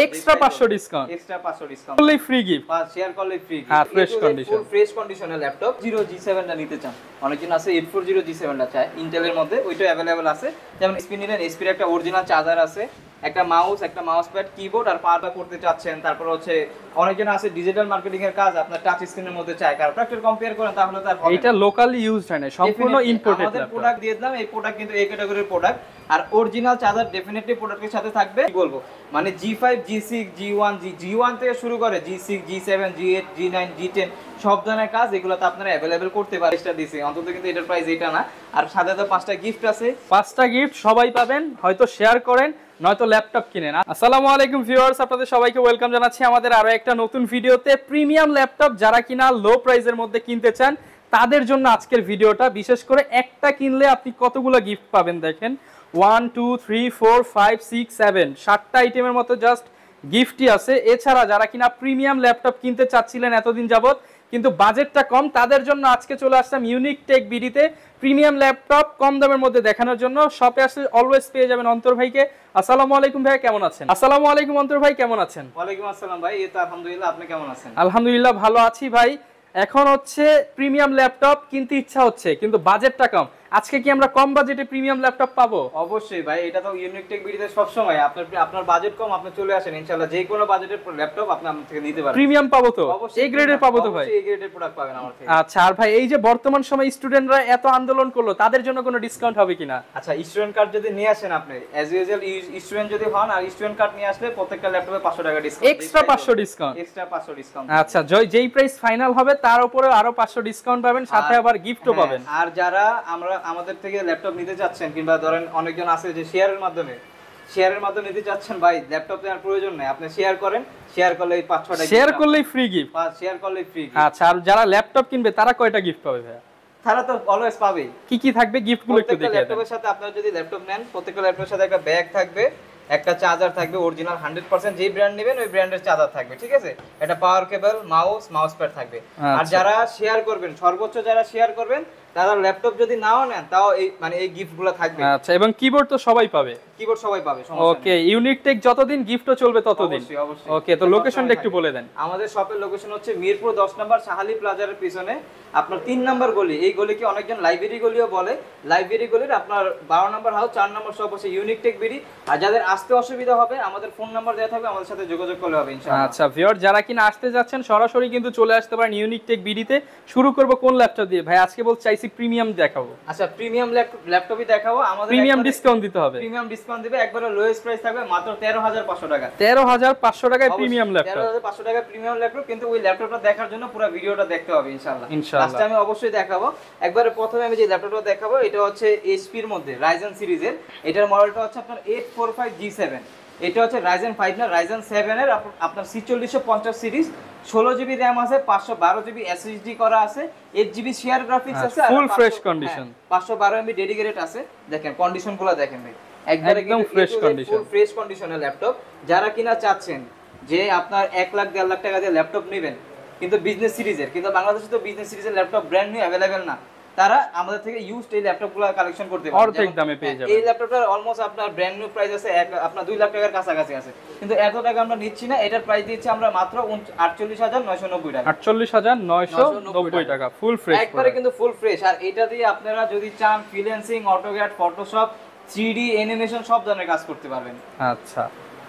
Extra 500 discount, extra 500 discount করলেই free gift, share করলেই free gift. হ্যাঁ, ফ্রেশ কন্ডিশন, ফুল ফ্রেশ কন্ডিশনের laptop 0G7 টা নিতে চান, অনেকজন আছে 840G7 টা চায় ইন্টেলের মধ্যে, ওইটা अवेलेबल আছে। যেমন এসপি নিলেন, এসপির একটা অরিজিনাল চার্জার আছে, একটা মাউস, একটা মাউস প্যাড, কিবোর্ড আর পাওয়ার করতে চাচ্ছেন। তারপর হচ্ছে অনেকজন আছে ডিজিটাল মার্কেটিং এর কাজ আপনার টাচ স্ক্রিনের মধ্যে চায়, কারণ প্রোডাক্টের কম্পেয়ার করেন তাহলে তার এটা লোকালি ইউজড হয় না, সম্পূর্ণ ইম্পোর্টেড আমাদের প্রোডাক্ট দিয়ে দিলাম। এই প্রোডাক্ট কিন্তু এই ক্যাটাগরির প্রোডাক্ট, আর অরিজিনাল চার্জার ডেফিনেটলি প্রোডাক্টের সাথে থাকবে। কি বলবো মানে G5 G6 G1 G1 থেকে শুরু করে G6 G7 G8 G9 G10 সব ধরনের কাজ এগুলোতে আপনারা अवेलेबल করতে পারেন। এটা দিছি অন্তত, কিন্তু এটার প্রাইস এটা না। আর সাথে তো 5টা গিফট আছে, 5টা গিফট সবাই পাবেন, হয়তো শেয়ার করেন নয়তো ল্যাপটপ কিনেন। আসসালামু আলাইকুম ভিউয়ার্স, আপনাদের সবাইকে ওয়েলকাম জানাচ্ছি আমাদের আরো একটা নতুন ভিডিওতে। প্রিমিয়াম ল্যাপটপ যারা কিনা লো প্রাইসের মধ্যে কিনতে চান তাদের জন্য আজকের ভিডিওটা। বিশেষ করে একটা কিনলে আপনি কতগুলো গিফট পাবেন দেখেন, 1 2 3 4 5 6 7 7টা আইটেমের মতো জাস্ট গিফটই আছে। এছাড়া যারা কিনা প্রিমিয়াম ল্যাপটপ কিনতে চাচ্ছিলেন এতদিন যাবত কিন্তু বাজেটটা কম, তাদের জন্য আজকে চলে আসলাম ইউনিক টেক বিডিতে প্রিমিয়াম ল্যাপটপ কম দামের মধ্যে দেখানোর জন্য। শপে আসলে অলওয়েজ পেয়ে যাবেন অন্তর ভাইকে। আসসালামু আলাইকুম ভাই, কেমন আছেন? আসসালামু আলাইকুম অন্তর ভাই, কেমন আছেন? ওয়ালাইকুম আসসালাম ভাই, এই তো আলহামদুলিল্লাহ, আপনি কেমন আছেন? আলহামদুলিল্লাহ ভালো আছি ভাই। এখন হচ্ছে প্রিমিয়াম ল্যাপটপ কিনতে ইচ্ছা হচ্ছে কিন্তু বাজেটটা কম, আজকে কি আমরা কম বাজেটে প্রিমিয়াম ল্যাপটপ পাবো? অবশ্যই ভাই, এটা তো ইউনিক টেক ভিডিওতে সব সময় আপনার বাজেট কম, আপনি চলে আসেন, ইনশাআল্লাহ যে কোনো বাজেটের ল্যাপটপ আপনি আমার থেকে নিতে পারবেন। প্রিমিয়াম পাবো তো, এই গ্রেডের পাবো তো ভাই? এই গ্রেডের প্রোডাক্ট পাবেন আমার থেকে। আচ্ছা, আর ভাই এই যে বর্তমান সময় স্টুডেন্টরা এত আন্দোলন করলো, তাদের জন্য কোনো ডিসকাউন্ট হবে কিনা? আচ্ছা, স্টুডেন্ট কার্ড যদি নিয়ে আসেন আপনি, অ্যাজ ইউজুয়াল স্টুডেন্ট যদি হন আর স্টুডেন্ট কার্ড নিয়ে আসলে প্রত্যেকটা ল্যাপটপে 500 টাকা discount, extra 500 discount, extra 500 discount. আচ্ছা, যেই প্রাইস ফাইনাল হবে তার উপরে আরো 500 ডিসকাউন্ট পাবেন, সাথে আবার গিফটও পাবেন। আর যারা আমাদের থেকে ল্যাপটপ নিতে চাচ্ছেন, কিংবা ধরেন অনেকজন আছে যে শেয়ারের মাধ্যমে নিতে চাচ্ছেন, ভাই ল্যাপটপ নেওয়ার প্রয়োজন নেই, আপনি শেয়ার করেন, শেয়ার করলে 5-6 টাকা, শেয়ার করলেই ফ্রি গিফট, শেয়ার করলেই ফ্রি। আচ্ছা, আর যারা ল্যাপটপ কিনবে তারা কয়টা গিফট পাবে ভাই? তারা তো অলওয়েজ পাবে। কি কি থাকবে গিফটগুলো একটু দেখিয়ে দেন। ল্যাপটপের সাথে আপনারা যদি ল্যাপটপ নেন, প্রত্যেকটা ল্যাপটপের সাথে একটা ব্যাগ থাকবে, একটা চার্জার থাকবে অরিজিনাল 100%, যেই ব্র্যান্ড নেবেন ওই ব্র্যান্ডের চার্জার থাকবে, ঠিক আছে? একটা পাওয়ার কেবল, মাউস প্যাড থাকবে। আর যারা শেয়ার করবেন, সর্বোচ্চ যারা শেয়ার করবেন তারা ল্যাপটপ যদি নাও নেন তাও এই গিফটগুলো থাকবে। আচ্ছা, এবং কিবোর্ড তো সবাই পাবে? কিবোর্ড সবাই পাবে। ওকে, ইউনিক টেক যতদিন গিফটও চলবে ততদিন। অবশ্যই। ওকে, তো লোকেশনটা একটু বলে দেন। আমাদের শপের লোকেশন হচ্ছে মিরপুর 10 নম্বর শাহালি প্লাজার পিছনে আপনার 3 নম্বর গলি। এই গলিকে অনেকজন লাইব্রেরি গলিও বলে। লাইব্রেরি গলির আপনার 12 নম্বর হাউস, 4 নম্বর শপ হচ্ছে ইউনিক টেক বিডি। আর যাদের আসতে অসুবিধা হবে আমাদের ফোন নাম্বার দেওয়া থাকবে, আমাদের সাথে যোগাযোগ করলে হবে ইনশাআল্লাহ। আচ্ছা ভিউয়ার, যারা কিনা আসতে যাচ্ছেন সরাসরি কিন্তু চলে আসতে পারেন ইউনিক টেক বিডিতে। শুরু করব কোন ল্যাপটপ দিয়ে ভাই? আজকে বলতে চাইছি প্রিমিয়াম দেখাবো। আচ্ছা, প্রিমিয়াম ল্যাপটপই দেখাবো। আমাদের প্রিমিয়াম ডিসকাউন্ট দিতে হবে। প্রিমিয়াম ডিসকাউন্ট দিবে, একবারে লোয়েস্ট প্রাইস থাকবে মাত্র 13,500 টাকা। 13,500 টাকায় প্রিমিয়াম ল্যাপটপ। 13,500 টাকা প্রিমিয়াম ল্যাপটপ, কিন্তু ওই ল্যাপটপটা দেখার জন্য পুরো ভিডিওটা দেখতে হবে ইনশাআল্লাহ। ইনশাআল্লাহ আমি অবশ্যই দেখাবো। একবারে প্রথমে আমি যে ল্যাপটপটা দেখাবো এটা হচ্ছে এইচপি এর মধ্যে Ryzen সিরিজের। এটার মডেলটা হচ্ছে আপনার 845G7। এটা হচ্ছে Ryzen 5 না, Ryzen 7 এর আপনার 4650 সিরিজ। 16GB RAM আছে, 512GB SSD করা আছে, 8GB শেয়ার গ্রাফিক্স আছে, আর full fresh condition, 512MB dedicated আছে। দেখেন কন্ডিশনগুলো দেখেন ভাই, একদম ফ্রেশ কন্ডিশন, ফুল ফ্রেশ কন্ডিশনের ল্যাপটপ। যারা কিনা চাচ্ছেন যে আপনার 1 লাখ 1.5 লাখ টাকা দিয়ে ল্যাপটপ নেবেন কিন্তু বিজনেস সিরিজের, কিন্তু বাংলাদেশে তো বিজনেস সিরিজের ল্যাপটপ ব্র্যান্ড নিউ अवेलेबल না, তারা আমাদের থেকে ইউজড এই ল্যাপটপগুলো কালেকশন করতে পারেন, অর্ধেক দামে পেয়ে যাবেন। এই ল্যাপটপটার অলমোস্ট আপনার ব্র্যান্ড নিউ প্রাইস আছে আপনার 2 লাখ টাকার কাছাকাছি আছে, কিন্তু এত টাকা আমরা নিচ্ছি না। এটার প্রাইস দিচ্ছি আমরা মাত্র 48,990 টাকা। 48,990 টাকা ফুল ফ্রেশ, একবারে কিন্তু ফুল ফ্রেশ। আর এটা দিয়ে আপনারা যদি চান freelancing, AutoCAD, Photoshop, 3D animation সব ধরনের কাজ করতে পারবেন। আচ্ছা,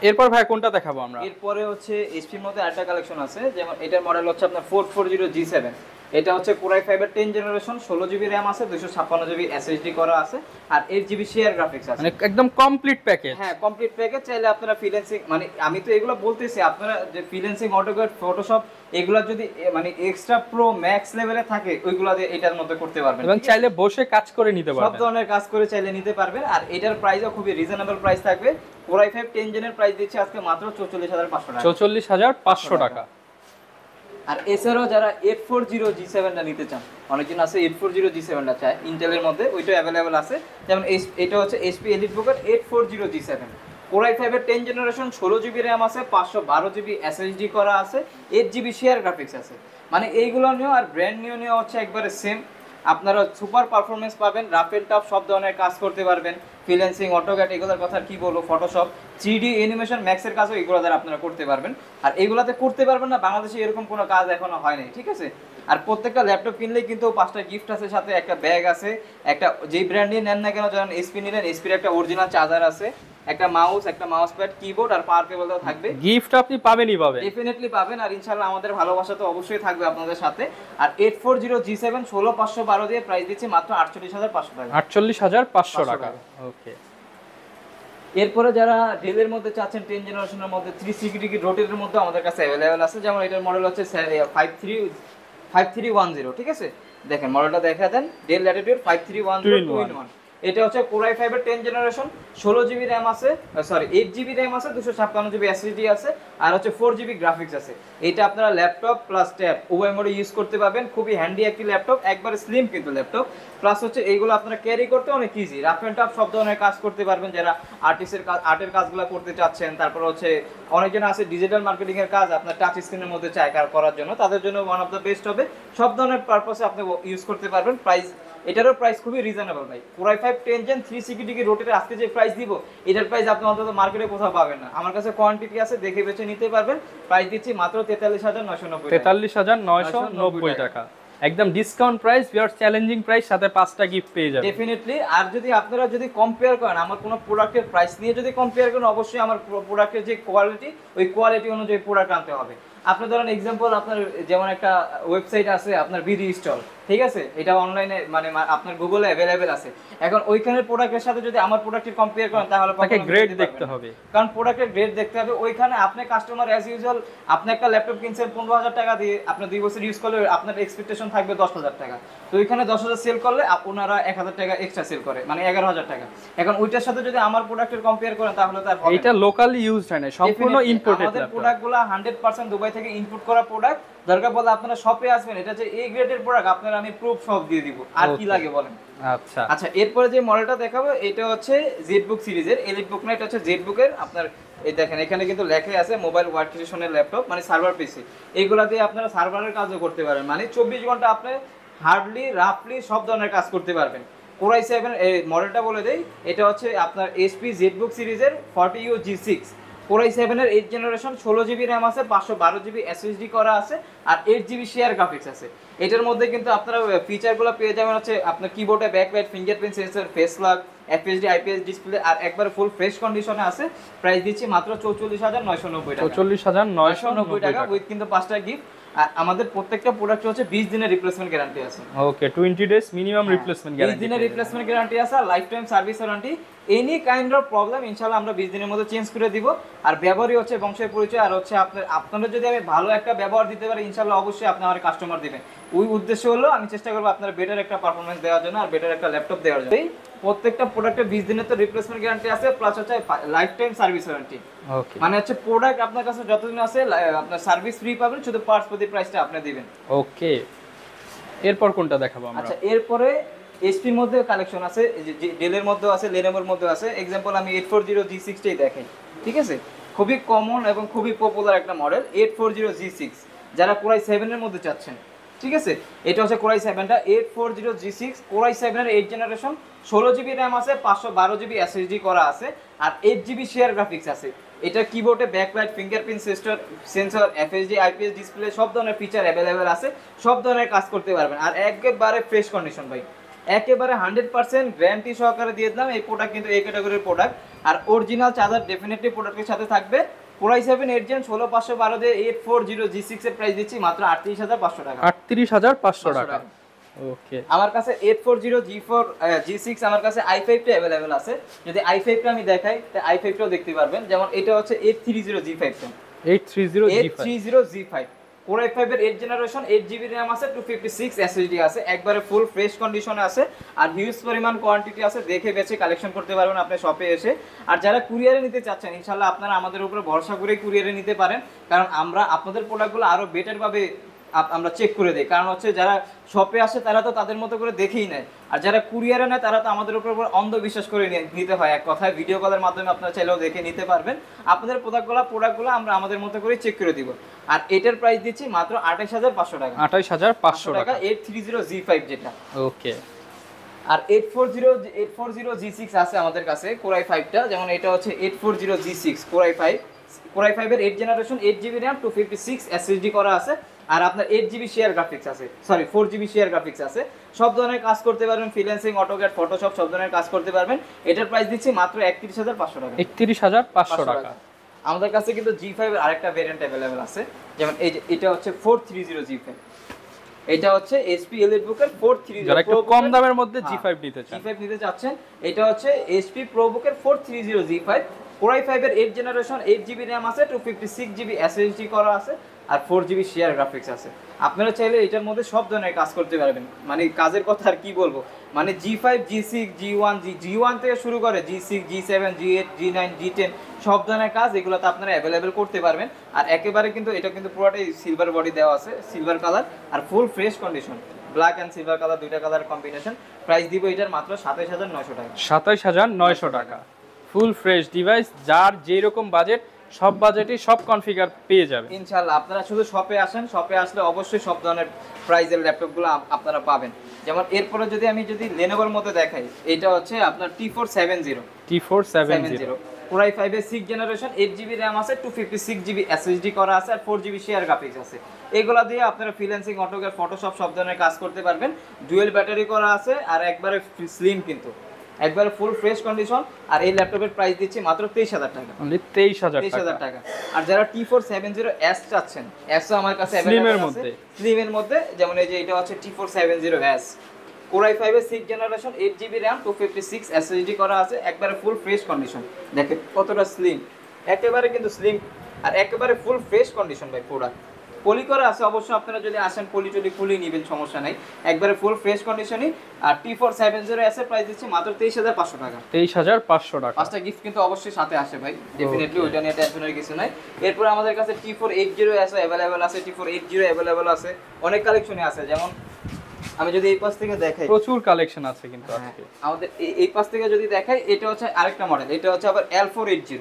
এরপর ভাই কোনটা দেখাবো আমরা? এরপরে হচ্ছে এইচপির মধ্যে আরেকটা কালেকশন আছে, যেমন এটার মডেল হচ্ছে আপনার 440G7। এটা হচ্ছে Core i5 এর 10 জেনারেশন, 16GB RAM আছে, 256GB SSD করা আছে, আর 8GB শেয়ার গ্রাফিক্স আছে। মানে একদম কমপ্লিট প্যাকেজ। হ্যাঁ, কমপ্লিট প্যাকেজ। চাইলে আপনারা ফ্রিল্যান্সিং, মানে আমি তো এগুলো বলতেছি, আপনারা যে ফ্রিল্যান্সিং, অটোক্যাড, ফটোশপ এগুলো যদি মানে এক্সট্রা প্রো ম্যাক্স লেভেলে থাকে ওইগুলো দিয়ে এটার মধ্যে করতে পারবেন, এবং চাইলে বসে কাজ করে নিতে পারবেন, সব ধরনের কাজ করে চাইলে নিতে পারবেন। আর এটার প্রাইসও খুবই রিজনেবল প্রাইস থাকবে। Core i5 10 জেনের প্রাইস দিচ্ছে আজকে মাত্র 44,500 টাকা। 44,500 টাকা। আর এছাড়াও যারা 840G7 টা নিতে চান, অনেকজন আছে 840G7 টা চায় ইন্টেলের মধ্যে, ওইটা अवेलेबल আছে। যেমন এটা হচ্ছে HP EliteBook 840G7, Core i5 এর 10 জেনারেশন, 16GB RAM আছে, 512GB SSD করা আছে, 8GB শেয়ার গ্রাফিক্স আছে। মানে এইগুলো নিও আর ব্র্যান্ড নিউ নিও হচ্ছে একবারে সেম। আপনারা সুপার পারফরমেন্স পাবেন, রাফ এন্ড টাফ সব ধরনের কাজ করতে পারবেন, ফ্রিল্যান্সিং, অটোক্যাড, এগুলোর কথা কি বলবো, ফটোশপ, 3D অ্যানিমেশন, ম্যাক্সের কাজও এগুলো দ্বারা আপনারা করতে পারবেন। আর এগুলাতে করতে পারবেন না, বাংলাদেশে এরকম কোনো কাজ এখনো হয় নাই, ঠিক আছে। আর প্রত্যেকটা ল্যাপটপ কিনলেই কিন্তু 5টা গিফট আছে, সাথে একটা ব্যাগ আছে, একটা যেই ব্র্যান্ড নিয়ে নেন না কেন, যেমন এসপি নিলেন, এসপির একটা অরিজিনাল চার্জার আছে, একটা মাউস, একটা মাউস প্যাড, কিবোর্ড আর পাওয়ার কেবলও থাকবে। গিফট আপনি পাবেনই পাবেন, ডেফিনেটলি পাবেন। আর ইনশাআল্লাহ আমাদের ভালোবাসা তো অবশ্যই থাকবে আপনাদের সাথে। আর 840 G7 16512 দিয়ে প্রাইস দিচ্ছি মাত্র 48500 টাকা। 48500 টাকা। ওকে। এরপরে যারা ডেলের মধ্যে চাচ্ছেন 10 জেনারেশনের মধ্যে 360 ডিগ্রি রোটেটের মধ্যে আমাদের কাছে অ্যাভেলেবেল আছে। যেমন এটার মডেল হচ্ছে 5310, ঠিক আছে। দেখেন মডেলটা দেখা দেন, ডেল ল্যাটিটিউড 5310 2-in-1। এটা হচ্ছে Core i5 এর 10 জেনারেশন, 16GB RAM আছে, 8GB RAM আছে, 256GB SSD আছে, আর হচ্ছে 4GB গ্রাফিক্স আছে। এটা আপনারা ল্যাপটপ প্লাস ট্যাব উভয় মোডে ইউজ করতে পারবেন। খুবই হ্যান্ডি একটি ল্যাপটপ, একবারে স্লিম কিন্তু ল্যাপটপ। প্লাস হচ্ছে এইগুলো আপনারা ক্যারি করতে অনেক ইজি, রাফ এন্ড টাফ সব ধরনের কাজ করতে পারবেন। যারা আর্টের কাজগুলো করতে চাচ্ছেন, তারপর হচ্ছে অনেকজন আছে ডিজিটাল মার্কেটিং এর কাজ আপনার টাচ স্ক্রিনের মধ্যে চায় করার জন্য, তাদের জন্য ওয়ান অফ দ্য বেস্ট হবে। সব ধরনের পারপাসে আপনি ইউজ করতে পারবেন। প্রাইস, এটারও প্রাইস খুবই রিজনেবল ভাই। Core i5 10 Gen 360 ডিগ্রি রোটেটে আজকে যে প্রাইস দিব, এটার প্রাইস আপনি অন্তত মার্কেটে কোথাও পাবেন না। আমার কাছে কোয়ান্টিটি আছে, দেখে বেছে নিতে পারবেন। প্রাইস দিচ্ছি মাত্র 43990 টাকা। 43990 টাকা, একদম discount price, viewers challenging price, সাথে 5টা গিফট পেয়ে যাবেন ডেফিনেটলি। আর যদি আপনারা যদি কম্পেয়ার করেন আমার কোনো প্রোডাক্টের প্রাইস নিয়ে যদি কম্পেয়ার করেন, অবশ্যই আমার প্রোডাক্টের যে কোয়ালিটি, ওই কোয়ালিটি অনুযায়ী প্রোডাক্ট আনতে হবে। আপনি ধরেন এক্সাম্পল, আপনার যেমন একটা ওয়েবসাইট আছে আপনার বিডি স্টল, ঠিক আছে, এটা অনলাইনে মানে আপনার গুগলে অ্যাভেলেবেল আছে। এখন ওইখানের প্রোডাক্টের সাথে যদি আমার প্রোডাক্টের কম্পেয়ার করেন, তাহলে তাকে গ্রেড দেখতে হবে, কারণ প্রোডাক্টের গ্রেড দেখতে হবে। ওইখানে আপনি কাস্টমার অ্যাজ ইউজুয়াল, আপনি একটা ল্যাপটপ কিনছেন 15000 টাকা দিয়ে, আপনি 2 বছর ইউজ করলে আপনার এক্সপেকটেশন থাকবে 10000 টাকা। তো ওইখানে 10000 সেল করলে ওনারা 1000 টাকা এক্সট্রা সেল করে, মানে 11000 টাকা। এখন ওইটার সাথে যদি আমার প্রোডাক্টের কম্পেয়ার করেন, তাহলে তার এটা লোকালি ইউজড হয় না, সম্পূর্ণ ইম্পোর্টেড ল্যাপটপ। আমাদের প্রোডাক্টগুলো 100% দুবাই থেকে ইম্পোর্ট করা প্রোডাক্ট। দরকার পড়লে আপনারা শপে আসবেন, এটা যে এ গ্রেডের প্রোডাক্ট, আপনারা আমি প্রুফ সব দিয়ে দিব। আর কি লাগে বলেন? আচ্ছা আচ্ছা, এরপরে যে মডেলটা দেখাবো, এটা হচ্ছে জেটবুক সিরিজের, এলিট বুক না, এটা হচ্ছে জেটবুকের। আপনার এই দেখেন এখানে কিন্তু লেখাই আছে মোবাইল ওয়ার্ক স্টেশনের ল্যাপটপ, মানে সার্ভার পিসি। এইগুলা দিয়ে আপনারা সার্ভারের কাজও করতে পারেন, মানে 24 ঘন্টা আপনি হার্ডলি রাফলি সব ধরনের কাজ করতে পারবেন। Core i7 এই মডেলটা বলে দেই, এটা হচ্ছে আপনার HP জেটবুক সিরিজের 40U G6। Core i7 এর 8 জেনারেশন, 16GB RAM আছে, 512GB SSD করা আছে, আর 8GB শেয়ার গ্রাফিক্স আছে। এটার মধ্যে কিন্তু আপনারা ফিচারগুলো পেয়ে যাবেন হচ্ছে আপনার কিবোর্ডে backlight, fingerprint sensor, face lock, FHD IPS display, আর একবার ফুল ফ্রেশ কন্ডিশনে আছে। প্রাইস দিচ্ছি মাত্র 44990 টাকা। 44990 টাকা উইথ কিন্তু 5টা গিফট। আর আমাদের প্রত্যেকটা প্রোডাক্ট হচ্ছে 20 দিনের রিপ্লেসমেন্ট গ্যারান্টি আছে। Okay, 20 days minimum replacement guarantee. 20 দিনের রিপ্লেসমেন্ট গ্যারান্টি আছে, আর life time service warranty. Any kind of problem ইনশাআল্লাহ আমরা 20 দিনের মধ্যে চেঞ্জ করে দিব। আর ব্যবহারই হচ্ছে বংশের পরিচয়। আর হচ্ছে আপনাদের যদি আমি ভালো একটা ব্যবহার দিতে পারি, ইনশাআল্লাহ অবশ্যই আপনি আমার কাস্টমার দিবেন। ওই উদ্দেশ্য হলো আমি চেষ্টা করব আপনার বেটার একটা পারফরম্যান্স দেওয়ার জন্য, আর বেটার একটা ল্যাপটপ দেওয়ার জন্য। প্রত্যেকটা প্রোডাক্টের 20 দিনের তো রিপ্লেসমেন্ট গ্যারান্টি আছে, প্লাস হচ্ছে লাইফ টাইম সার্ভিস ওয়ারেন্টি। ওকে, মানে হচ্ছে প্রোডাক্ট আপনার কাছে যতদিন আছে আপনার সার্ভিস ফ্রি পাবেন, শুধু পার্টস প্রতি প্রাইসটা আপনি দিবেন। ওকে, এরপর কোনটা দেখাবো আমরা? আচ্ছা, এরপরে এইচপির মধ্যে কালেকশন আছে, ডেলের মধ্যেও আছে, লেনোভোর মধ্যেও আছে। एग्जांपल আমি 840 G6 টাই দেখাই, ঠিক আছে। খুবই কমন এবং খুবই পপুলার একটা মডেল 840 G6, যারা Core i7 এর মধ্যে চাচ্ছেন, ঠিক আছে। এটা হচ্ছে Core i7টা 840 G6, Core i7 এর 8 জেনারেশন, 16GB RAM আছে, 512GB SSD করা আছে, আর 8GB শেয়ার গ্রাফিক্স আছে। এটা কিবোর্ডে backlight, fingerprint sensor, FHD IPS display, সব ধরনের ফিচার অ্যাভেলেবেল আছে। সব ধরনের কাজ করতে পারবেন। আর একেবারে ফ্রেশ কন্ডিশন ভাই, একেবারে 100% গ্যারান্টি সহকারে দিয়ে দিলাম। এই প্রোডাক্ট কিন্তু এই ক্যাটাগরির প্রোডাক্ট। আর অরিজিনাল চার্জার ডেফিনেটলি প্রোডাক্টের সাথে থাকবে। Core i7 8 Gen 16512 দিয়ে 840 G6 এর প্রাইস দিচ্ছি মাত্র 38500 টাকা। 38500 টাকা। ওকে, আমার কাছে 840 G6 আমার কাছে i5 টা अवेलेबल আছে। যদি i5 টা আমি দেখাই, তাহলে i5 টাও দেখতে পারবেন। যেমন এটা হচ্ছে 830 G5 টা, 830 G5 Core i5 এর 8 জেনারেশন, 8GB RAM আছে, 256 SSD আছে, একবারে ফুল ফ্রেশ কন্ডিশনে আছে। আর হিউজ পরিমাণ কোয়ান্টিটি আছে, দেখে বেছে কালেকশন করতে পারবেন আপনি শপে এসে। আর যারা কুরিয়ারে নিতে চাচ্ছেন, ইনশাআল্লাহ আপনারা আমাদের উপরে ভরসা করে কুরিয়ারে নিতে পারেন, কারণ আমরা আপনাদের প্রোডাক্টগুলো আরো বেটার ভাবে আমরা চেক করে দেই। কারণ হচ্ছে যারা শপে আসে তারা তো তাদের মতো করে দেখেই নেয়, আর যারা কুরিয়ারে নেয় তারা তো আমাদের উপর অন্ধবিশ্বাস করে নিতে হয়। এক কথায় ভিডিও কলের মাধ্যমে আপনারা চাইলেও দেখে নিতে পারবেন। আপনাদের প্রোডাক্টগুলো আমরা আমাদের মতো করে চেক করে দিব। আর এটার প্রাইস দিচ্ছি মাত্র 28500 টাকা। 28500 টাকা 830 G5 যেটা। ওকে, আর 840 G6 আছে আমাদের কাছে Core i5 টা, যেমন এটা হচ্ছে 840 G6 Core i5 এর 8 জেনারেশন 8GB RAM 256 SSD করা আছে, আর আপনার 8GB শেয়ার গ্রাফিক্স আছে, সরি 4GB শেয়ার গ্রাফিক্স আছে। সব ধরনের কাজ করতে পারবেন, ফ্রিল্যান্সিং, অটোক্যাড, ফটোশপ সব ধরনের কাজ করতে পারবেন। এটার প্রাইস দিচ্ছি মাত্র 31500 টাকা। 31500 টাকা। আমাদের কাছে কিন্তু G5 এর আরেকটা ভেরিয়েন্ট अवेलेबल আছে, যেমন এই যে এটা হচ্ছে 430 G5, এটা হচ্ছে HP EliteBook-এর 430। যারা একটু কম দামের মধ্যে G5 নিতে চান, G5 নিতে চাচ্ছেন, এটা হচ্ছে HP ProBook-এর 430 G5 Core i5 এর 8 জেনারেশন 8GB RAM আছে, 256GB SSD করা আছে, আর 4GB শেয়ার গ্রাফিক্স আছে। আপনারা চাইলে এটার মধ্যে সব ধরনের কাজ করতে পারবেন, মানে কাজের কথা আর কি বলবো, মানে G5 G6 G1 G1 থেকে শুরু করে G6 G7 G8 G9 G10 সব ধরনের কাজ এগুলোতে আপনারা অ্যাভেলেবেল করতে পারবেন। আর একেবারে কিন্তু এটা কিন্তু পুরোটাই সিলভার বডি দেওয়া আছে, সিলভার কালার আর full fresh condition, black and silver colour দুইটা কালার কম্বিনেশন। প্রাইস দিব এটার মাত্র 27900 টাকা। 27900 টাকা ফুল ফ্রেশ ডিভাইস, যার যেরকম বাজেট সব বাজেটই সব কনফিগার পেয়ে যাবে ইনশাআল্লাহ। আপনারা শুধু শপে আসেন, শপে আসলে অবশ্যই সব ধরনের প্রাইজের ল্যাপটপগুলো আপনারা পাবেন। যেমন এরপরে যদি আমি Lenovoর মধ্যে দেখাই, এটা হচ্ছে আপনার T470 Core i5 এর 6 জেনারেশন 8GB RAM আছে, 256GB SSD করা আছে, আর 4GB শেয়ার গ্রাফিক্স আছে। এগুলা দিয়ে আপনারা ফ্রিল্যান্সিং, অটোক্যাড, ফটোশপ সব ধরনের কাজ করতে পারবেন। ডুয়েল ব্যাটারি করা আছে, আর একবারে স্লিম, কিন্তু একবারে ফুল ফ্রেশ কন্ডিশন। আর এই ল্যাপটপের প্রাইস দিচ্ছি মাত্র 23000 টাকা। অনলি 23000 টাকা। আর যারা T470S চাচ্ছেন, এসও আমার কাছে স্লিমের মধ্যে, স্লিমের মধ্যে, যেমন এই যে এটা হচ্ছে T470S Core i5 এর 6 জেনারেশন 8GB RAM 256 SSD করা আছে, একবারে ফুল ফ্রেশ কন্ডিশন। দেখেন কতটা স্লিম, একেবারে কিন্তু স্লিম, আর একেবারে ফুল ফ্রেশ কন্ডিশন ভাই। প্রোডাক্ট পলি করা আছে, অবশ্যই আপনারা যদি আসেন পলি টলি খুলে নেবেন, সমস্যা নাই, একবারে ফুল ফ্রেশ কন্ডিশনই। আর T470S এর প্রাইস দিচ্ছি মাত্র 23500 টাকা। 23500 টাকা। পাঁচটা গিফট কিন্তু অবশ্যই সাথে আসে ভাই, ডেফিনেটলি, ওইটা নিয়ে টেনশনের কিছু নাই। এরপর আমাদের কাছে T480S अवेलेबल আছে, T480 अवेलेबल আছে, অনেক কালেকশনে আছে। যেমন আমি যদি এই পাশ থেকে দেখাই, প্রচুর কালেকশন আছে কিন্তু আজকে আমাদের এই পাশ থেকে যদি দেখাই, এটা হচ্ছে আরেকটা মডেল, এটা হচ্ছে আবার L480,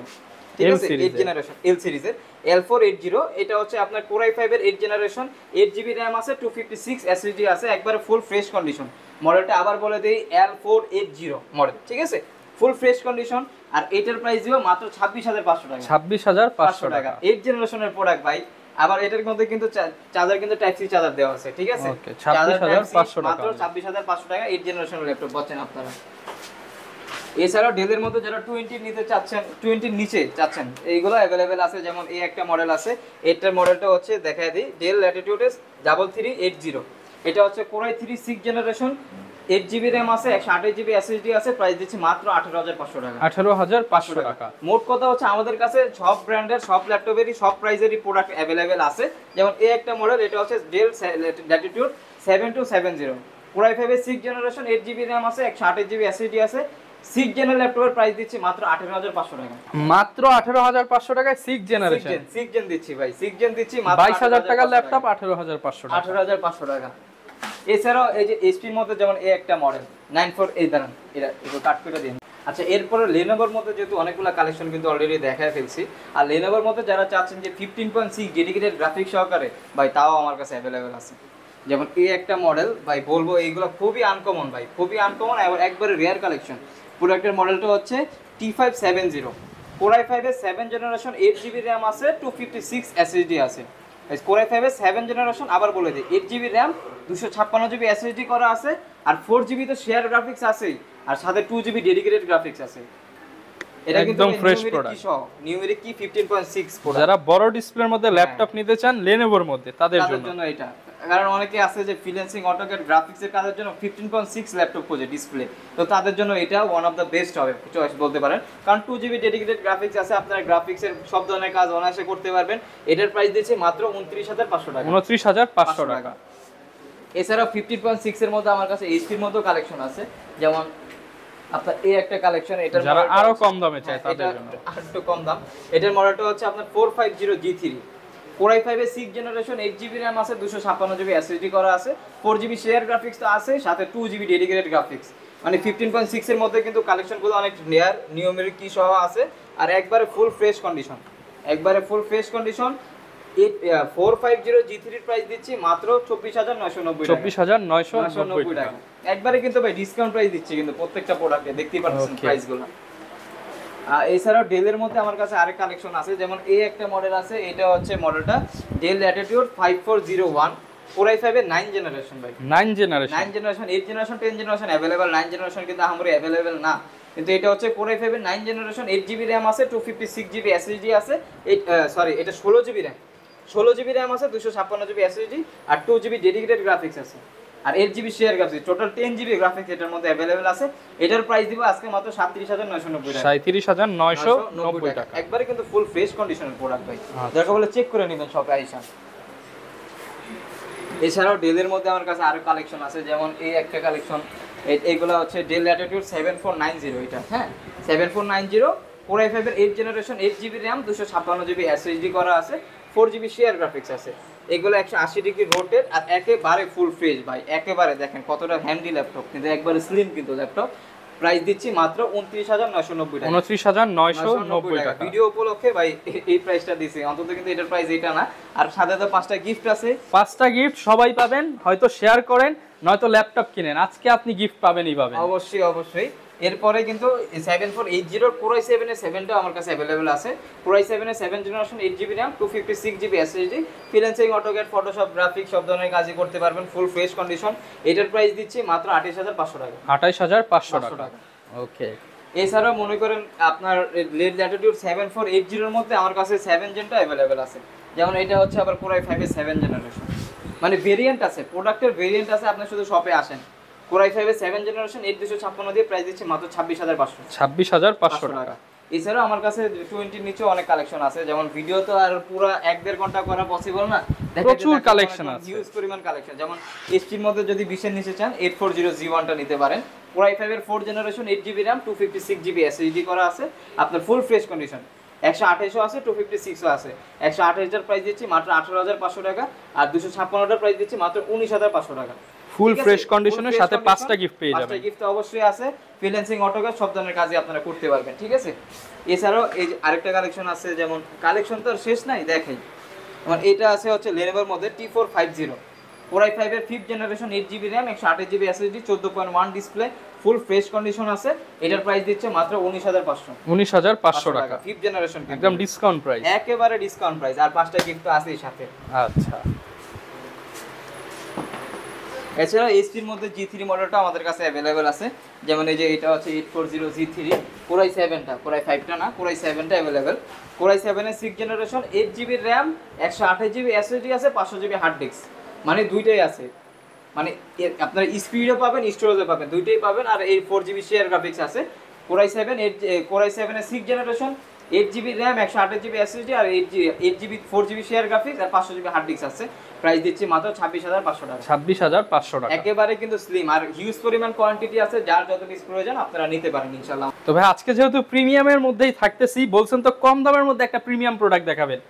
ঠিক আছে, 8 জেনারেশন L সিরিজের L480। এটা হচ্ছে আপনার Core i5 এর 8 জেনারেশন 8GB RAM আছে, 256 SSD আছে, একবারে ফুল ফ্রেশ কন্ডিশন। মডেলটা আবার বলে দেই, L480 মডেল, ঠিক আছে, ফুল ফ্রেশ কন্ডিশন। আর এটার প্রাইস দিব মাত্র 26500 টাকা। 26500 টাকা 8 জেনারেশনের প্রোডাক্ট ভাই। আবার এটার মধ্যে কিন্তু চার্জার কিন্তু টাইপ সি চার্জার দেওয়া আছে, ঠিক আছে, 26500 টাকা, মাত্র 26500 টাকা 8 জেনারেশনের ল্যাপটপ পাচ্ছেন আপনারা। এছাড়াও ডেলের মধ্যে যারা 20 নিতে চাচ্ছেন, 20 নিচে চাচ্ছেন, এইগুলো अवेलेबल আছে। যেমন এই একটা মডেল আছে, এটার মডেলটা হচ্ছে দেখায় দিই, ডেল ল্যাটিটিউড 3380। এটা হচ্ছে Core i3 6 generation 8GB RAM আছে, 128GB SSD আছে, প্রাইস দিচ্ছি মাত্র 18500 টাকা। 18500 টাকা। মোট কথা হচ্ছে আমাদের কাছে সব ব্র্যান্ডের, সব ল্যাপটপেরই, সব প্রাইজেরই প্রোডাক্ট अवेलेबल আছে। যেমন এই একটা মডেল, এটা হচ্ছে ডেল ল্যাটিটিউড 7270 Core i5 এর 6 জেনারেশন 8GB RAM আছে, 128GB SSD আছে। 6 জেনারেল ল্যাপটপের প্রাইস দিচ্ছি মাত্র 18500 টাকা। মাত্র 18500 টাকায় 6 জেনারেশন 6 জেন দিচ্ছি ভাই, 6 জেন দিচ্ছি মাত্র 22000 টাকার ল্যাপটপ 18500 টাকা। 18500 টাকা। এছাড়াও এই যে এইচপির মধ্যে যেমন এই একটা মডেল 94 এই দাঁড়ান, এটা একটু কাট করে দিন। আচ্ছা, এরপরে Lenovoর মধ্যে যেহেতু অনেকগুলো কালেকশন কিন্তু অলরেডি দেখায় ফেলছি, আর Lenovoর মধ্যে যারা চাচ্ছেন যে 15.6 ডেডিকেটেড গ্রাফিক্স সহকারে, ভাই তাও আমার কাছে अवेलेबल আছে। যেমন এই একটা মডেল ভাই, বলবো এইগুলো খুবই আনকমন ভাই, খুবই আনকমন, আর একবারে রেয়ার কালেকশন। প্রোডাক্টের মডেলটা হচ্ছে T570 Core i5 এর 7 জেনারেশন 8GB RAM আছে, 256 SSD আছে। Core i5 এর 7 জেনারেশন, আবার বলে দিই, 8GB RAM 256GB SSD করা আছে, আর 4GB তো শেয়ার গ্রাফিক্স আছে, আর সাথে 2GB ডেডিকেটেড গ্রাফিক্স আছে। এটা কিন্তু একদম ফ্রেশ প্রোডাক্ট, নিউমেরিক কি 15.6 প্রোডাক্ট। যারা বড় ডিসপ্লের মধ্যে ল্যাপটপ নিতে চান Lenovoর মধ্যে, তাদের জন্য এটা, কারণ অনেকে আছে যে ফ্রিল্যান্সিং, অটোক্যাড, গ্রাফিক্সের কাজের জন্য 15.6 ল্যাপটপ খোঁজে ডিসপ্লে, তো তাদের জন্য এটা ওয়ান অফ দ্য বেস্ট হবে চয়েস বলতে পারেন। কারণ 2GB ডেডিকেটেড গ্রাফিক্স আছে, আপনারা গ্রাফিক্সের সব ধরনের কাজ অনায়াসে করতে পারবেন। এটার প্রাইস দিয়েছে মাত্র 29500 টাকা। 29500 টাকা। এছাড়াও 15.6 এর মধ্যে আমার কাছে এইচপির মধ্যে কালেকশন আছে। যেমন আপনার এই একটা কালেকশন, এটা যারা আরো কম দামে চায় তাদের জন্য, একটু কম দাম। এটার মডেলটা হচ্ছে আপনার 450G3 Core i5 এর 6 জেনারেশন 8GB RAM আছে, 256GB SSD করা আছে, 4GB শেয়ার গ্রাফিক্স তো আছে, সাথে 2GB ডেডিকেটেড গ্রাফিক্স। মানে 15.6 এর মধ্যে কিন্তু কালেকশনগুলো অনেক রেয়ার, নিউমেরিক কি সহ আছে, আর একবারে ফুল ফ্রেশ কন্ডিশন, একবারে ফুল ফ্রেশ কন্ডিশন। 450 G3 এর প্রাইস দিচ্ছি মাত্র 24990 টাকা। 24990 টাকা। একবারে কিন্তু ভাই ডিসকাউন্ট প্রাইস দিচ্ছি কিন্তু প্রত্যেকটা প্রোডাক্টে দেখতেই পাচ্ছেন প্রাইসগুলো। এছাড়াও ডেলের মধ্যে আমার কাছে আরেক কালেকশন আছে, যেমন এই একটা মডেল আছে, এটা হচ্ছে মডেলটা ডেল ল্যাটিটিউড 5401 Core i5 এর 9 জেনারেশন ভাই। 9 generation 8 generation 10 generation available, 9 generation কিন্তু আমারে अवेलेबल না, কিন্তু এটা হচ্ছে Core i5 এর 9 জেনারেশন, 8GB RAM আছে, 256GB SSD আছে, এটা 16GB RAM, 16GB RAM আছে, 256GB SSD আর 2GB ডেডিকেটেড গ্রাফিক্স আছে আর 8GB share graphics, total 10GB graphics এটার মধ্যে अवेलेबल আছে। এটার প্রাইস দিব আজকে মাত্র 37990 টাকা। 37990 টাকা। একবারে কিন্তু ফুল ফ্রেশ কন্ডিশনের প্রোডাক্ট ভাই, দরকার হলে চেক করে নেবেন শপে আইসা। এছাড়াও ডেলের মধ্যে আমার কাছে আরো কালেকশন আছে, যেমন এই একটা কালেকশন, এইগুলো হচ্ছে ডেল ল্যাটিটিউড 7490, এটা হ্যাঁ 7490 Core i5 এর 8 generation, 8GB RAM, 256GB SSD করা আছে, 4GB শেয়ার গ্রাফিক্স আছে। এগুলো 180 ডিগ্রি রোটেট আর একেবারে ফুল ফ্রেশ ভাই, একেবারে দেখেন কতটা হ্যান্ডি ল্যাপটপ, কিন্তু একবারে স্লিম কিন্তু ল্যাপটপ। প্রাইস দিচ্ছি মাত্র 29990 টাকা। 29990 টাকা। ভিডিও উপলক্ষে ভাই এই প্রাইসটা দিছি, অন্তত কিন্তু এটার প্রাইস এটা না। আর সাথে তো 5টা গিফট আছে, 5টা গিফট সবাই পাবেন, হয়তো শেয়ার করেন নয়তো ল্যাপটপ কিনেন, আজকে আপনি গিফট পাবেনই পাবেন অবশ্যই। এরপরে কিন্তু 7480 Core i7 এর 7টা আমার কাছে अवेलेबल আছে। Core i7 এর 7 generation, 8GB RAM, 256GB SSD, freelancing, AutoCAD, Photoshop, graphics সব ধরনের কাজই করতে পারবেন, ফুল ফ্রেশ কন্ডিশন। এটার প্রাইস দিচ্ছি মাত্র 28500 টাকা। 28500 টাকা। ওকে। এছাড়াও মনে করেন আপনার ডেল ল্যাটিটিউড 7480 এর মধ্যে আমার কাছে 7 জেনটা अवेलेबल আছে, যেমন এটা হচ্ছে আবার Core i5 এর 7 জেনারেশন, মানে ভেরিয়েন্ট আছে, প্রোডাক্টের ভেরিয়েন্ট আছে, আপনি শুধু শপে আসেন। Core i5 এর 7 জেনারেশন 8256 দিয়ে প্রাইস দিচ্ছে মাত্র 26500 টাকা। এছাড়াও আমার কাছে 20 নিচে অনেক কালেকশন আছে, যেমন ভিডিও তো আর পুরো 1-1.5 ঘন্টা করা পসিবল না, প্রচুর কালেকশন আছে, হিউজ পরিমাণ কালেকশন। যেমন এসটির মধ্যে যদি 20 এর নিচে চান 840G1 টা নিতে পারেন। Core i5 এর 4 generation, 8GB RAM, 256GB SSD করা আছে, আপনার ফুল ফ্রেশ কন্ডিশন। 128 আছে, 256 আছে। 128 এর প্রাইস দিচ্ছি মাত্র 18500 টাকা, আর 256 এর প্রাইস দিচ্ছি মাত্র 19500 টাকা। ফুল ফ্রেশ কন্ডিশনের সাথে 5টা গিফট পেয়ে যাবেন। 5টা গিফট অবশ্যই আছে, ফ্রিল্যান্সিং, অটোক্যাড সব ধরনের কাজই আপনারা করতে পারবেন, ঠিক আছে। এছাড়াও এই আরেকটা কালেকশন আছে, যেমন কালেকশন তো আর শেষ নাই, দেখাই। যেমন এটা আছে হচ্ছে Lenovoর মধ্যে T450 Core i5 এর 5th generation, 8GB RAM, 128GB SSD, 14.1 display, ফুল ফ্রেশ কন্ডিশন আছে। এটার প্রাইস দিচ্ছে মাত্র 19500 টাকা। 5th জেনারেশন, একদম ডিসকাউন্ট প্রাইস, একেবারে ডিসকাউন্ট প্রাইস, আর 5টা গিফট তো আছেই সাথে। আচ্ছা। এছাড়া এসটির মধ্যে G3 মডেলটা আমাদের কাছে अवेलेबल আছে, যেমন এই যে এটা হচ্ছে 840 G3, Core i7টা, Core i5টা না, Core i7টা अवेलेबल। Core i7 এর 6 generation, 8GB RAM, 128GB SSD আছে, 500GB হার্ড ডিস্ক, মানে দুইটাই আছে, মানে আপনারা স্পিডও পাবেন, স্টোরেজও পাবেন, দুইটাই পাবেন। আর এই 4GB শেয়ার গ্রাফিক্স আছে। Core i7 এর 6 generation, 8GB RAM, 128GB SSD আর 8GB 4GB শেয়ার গ্রাফিক্স আর 500GB হার্ড ডিস্ক আছে। প্রাইস দিচ্ছি মাত্র 26500 টাকা। 26500 টাকা, একেবারে কিন্তু স্লিম, আর হিউজ পরিমাণ কোয়ান্টিটি আছে, যার যত পিস প্রয়োজন আপনারা নিতে পারেন ইনশাআল্লাহ। তো ভাই আজকে যেহেতু প্রিমিয়ামের মধ্যেই থাকতেছি, বলছেন তো কম দামের মধ্যে একটা প্রিমিয়াম প্রোডাক্ট দেখাবেন,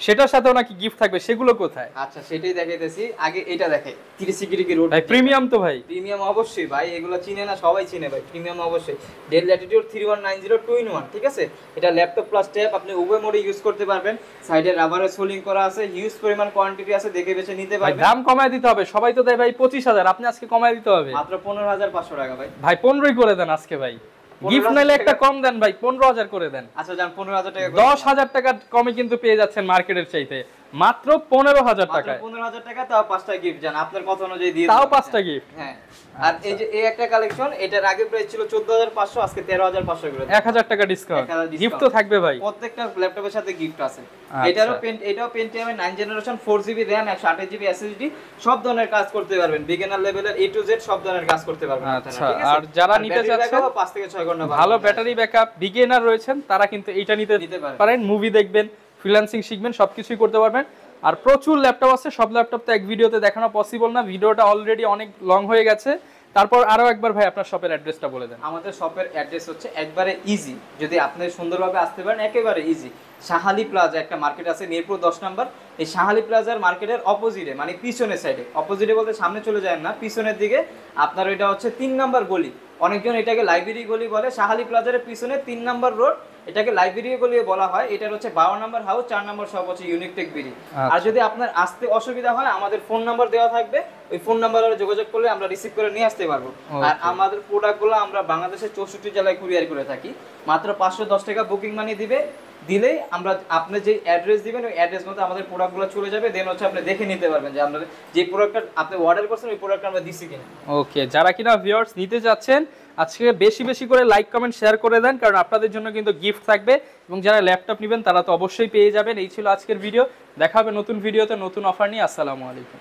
সেটার সাথেও নাকি গিফট থাকবে, সেগুলো কোথায়? আচ্ছা সেটাই দেখাইতেছি, আগে এটা দেখাই। 30 ডিগ্রি রোড ভাই প্রিমিয়াম তো ভাই, প্রিমিয়াম অবশ্যই ভাই, এগুলো চিনে না, সবাই চিনে ভাই, প্রিমিয়াম অবশ্যই। ডেল ল্যাটিটিউড 3190 2-in-1, ঠিক আছে। এটা ল্যাপটপ প্লাস ট্যাব, আপনি উভয় মোডে ইউজ করতে পারবেন। সাইডে রাবারে সোলিং করা আছে, হিউজ পরিমাণ কোয়ান্টিটি আছে, দেখে বেছে নিতে পারবেন। দাম কমায় দিতে হবে, সবাই তো দেয় ভাই 25000, আপনি আজকে কমায় দিতে হবে মাত্র 15500 টাকা ভাই। ভাই 15ই করে দেন আজকে ভাই, গিফট নাইলে একটা কম দেন ভাই, 15000 করে দেন। আচ্ছা জান 15000 টাকা, 10000 টাকা কমে কিন্তু পেয়ে যাচ্ছেন মার্কেটের চাইতে, মাত্র 15000 টাকা। 15000 টাকা, তাও 5টা গিফট জান আপনার কথা অনুযায়ী দিয়ে তাও 5টা গিফট। হ্যাঁ। আর এই যে এই একটা কালেকশন, এটার আগে প্রাইস ছিল 14500, আজকে 13500 করে 1000 টাকা ডিসকাউন্ট। গিফট তো থাকবে ভাই, প্রত্যেকটা ল্যাপটপের সাথে গিফট আছে। এটাও Pentium এর 9 generation, 4GB RAM, 128GB SSD, সব ধরনের কাজ করতে পারবেন, বিগিনার লেভেলের A to Z সব ধরনের কাজ করতে পারবেন আপনারা, ঠিক আছে। আর যারা নিতে যাচ্ছেন 5 থেকে 6 ঘন্টা ভালো ব্যাটারি ব্যাকআপ, বিগিনার রয়েছেন, তারা কিন্তু এইটা নিতে পারেন। মুভি দেখবেন, ফ্রিল্যান্সিং শিখবেন, সবকিছুই করতে পারবেন। আর প্রচুর ল্যাপটপ আছে, সব ল্যাপটপ তো এক ভিডিওতে দেখানো পসিবল না, ভিডিওটা অলরেডি অনেক লং হয়ে গেছে। তারপর আরো একবার ভাই আপনার শপের অ্যাড্রেসটা বলে দেন। আমাদের শপের অ্যাড্রেস হচ্ছে একবারে ইজি, যদি আপনি সুন্দরভাবে আসতে পারেন, একেবারে ইজি। শাহালি প্লাজা একটা মার্কেট আছে, মিরপুর 10 নম্বর, এই শাহালি প্লাজার মার্কেটের অপোজিটে, মানে পিছনের সাইডে, অপোজিটে বলতে সামনে চলে যায় না, পিছনের দিকে আপনার এটা হচ্ছে 3 নাম্বার গলি। অনেকজন এটাকে লাইব্রেরি গলি বলে। শাহালি প্লাজারের পিছনে 3 নাম্বার রোড, এটাকে লাইব্রেরি গলি বলা হয়। এটার হচ্ছে 12 নাম্বার হাউস, 4 নাম্বার শপ হচ্ছে ইউনিকটেক বিডি। আর যদি আপনার আসতে অসুবিধা হয়, আমাদের ফোন নাম্বার দেওয়া থাকবে, ওই ফোন নাম্বারে যোগাযোগ করলে আমরা রিসিভ করে নিয়ে আসতে পারবো। আর আমাদের প্রোডাক্টগুলো আমরা বাংলাদেশের 64 জেলায় কুরিয়ার করে থাকি। মাত্র 510 টাকা বুকিং মানি দিলেই আমরা আপনি যে অ্যাড্রেস দিবেন ওই অ্যাড্রেস মতো আমাদের প্রোডাক্টগুলো চলে যাবে। দেন হচ্ছে আপনি দেখে নিতে পারবেন যে আপনাদের যে প্রোডাক্টটা আপনি অর্ডার করছেন ওই প্রোডাক্টটা আমরা দিছি কিনা। ওকে, যারা কিনা ভিউয়ার্স নিতে যাচ্ছেন আজকে বেশি বেশি করে লাইক কমেন্ট শেয়ার করে দেন, কারণ আপনাদের জন্য কিন্তু গিফট থাকবে। এবং যারা ল্যাপটপ নেবেন তারা তো অবশ্যই পেয়ে যাবেন। এই ছিল আজকের ভিডিও, দেখা হবে নতুন ভিডিওতে নতুন অফার নিয়ে। আসসালামু আলাইকুম।